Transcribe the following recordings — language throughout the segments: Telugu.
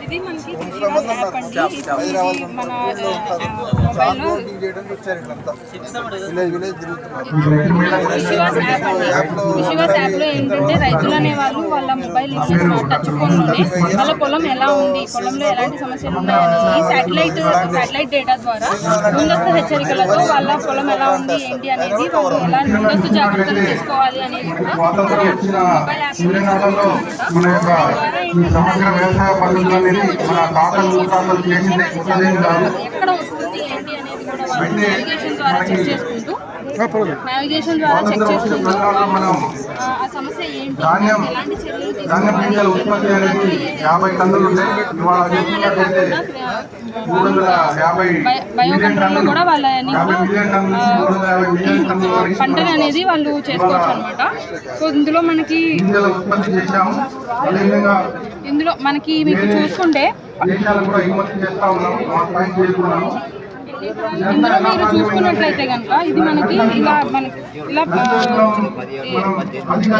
ఇది మనకి యాప్ అండి. మన మొబైల్లో విషివాస్ యాప్లో ఏంటంటే రైతులు అనేవాళ్ళు వాళ్ళ మొబైల్ టచ్ ఫోన్లోనే వాళ్ళ పొలం ఎలా ఉంది, పొలంలో ఎలాంటి సమస్యలు ఉన్నాయని ఈ శాటిలైట్ డేటా ద్వారా ముందస్తు హెచ్చరికలతో వాళ్ళ పొలం ఎలా ఉంది ఏంటి అనేది వాళ్ళు ఎలా ముందస్తు జాగ్రత్తలు తీసుకోవాలి అనేది కూడా మొబైల్ ఎక్కడ వస్తుంది ఏంటి అనేది కూడా నావిగేషన్ ద్వారా చెక్ చేసుకుంటూ ఆ సమస్య ఏంటి, ఎలాంటి చర్యలు బయోకంట్రోల్లో కూడా వాళ్ళని పంటలు అనేది వాళ్ళు చేసుకోవచ్చు అనమాట. సో ఇందులో మనకి మీకు చూసుకుంటే ఇందులో మీరు చూసుకున్నట్లయితే కనుక ఇది మనకి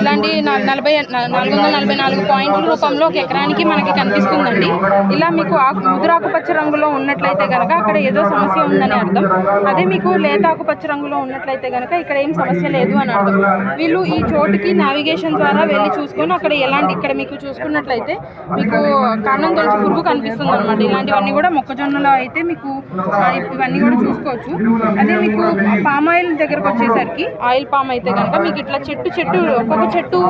ఇలాంటి 444 పాయింట్ల రూపంలో ఒక ఎకరానికి మనకి కనిపిస్తుందండి. ఇలా మీకు ముదురాకుపచ్చ రంగులో ఉన్నట్లయితే కనుక అక్కడ ఏదో సమస్య ఉందని అర్థం. అదే మీకు లేత ఆకుపచ్చ రంగులో ఉన్నట్లయితే కనుక ఇక్కడ ఏం సమస్య లేదు అని అర్థం. వీళ్ళు ఈ చోటుకి నావిగేషన్ ద్వారా వెళ్ళి చూసుకొని అక్కడ ఇక్కడ మీకు చూసుకున్నట్లయితే మీకు కాండం తొలచి పురుగు కనిపిస్తుంది అనమాట. ఇలాంటివన్నీ కూడా మొక్కజొన్నలో అయితే మీకు ఇవన్నీ కూడా చూసుకోవచ్చు. అదే మీకు పామ్ ఆయిల్ దగ్గరకు వచ్చేసరికి ఆయిల్ పామ్ అయితే కనుక మీకు ఇట్లా ఒక్కొక్క చెట్టు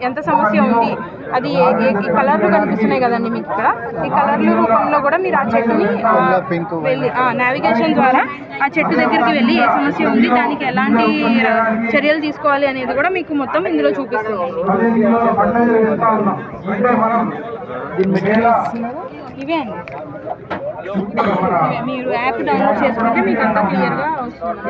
ఎంత సమస్య ఉంది, అది ఈ కలర్లు కనిపిస్తున్నాయి కదండి మీకు ఇక్కడ. ఈ కలర్ల రూపంలో కూడా మీరు ఆ చెట్టుని వెళ్ళి నావిగేషన్ ద్వారా ఆ చెట్టు దగ్గరికి వెళ్ళి ఏ సమస్య ఉంది, దానికి ఎలాంటి చర్యలు తీసుకోవాలి అనేది కూడా మీకు మొత్తం ఇందులో చూపిస్తుందండి. ఇవే అండి, మీరు యాప్ డౌన్లోడ్ చేసుకుంటే మీకు అంతా క్లియర్గా వస్తుంది.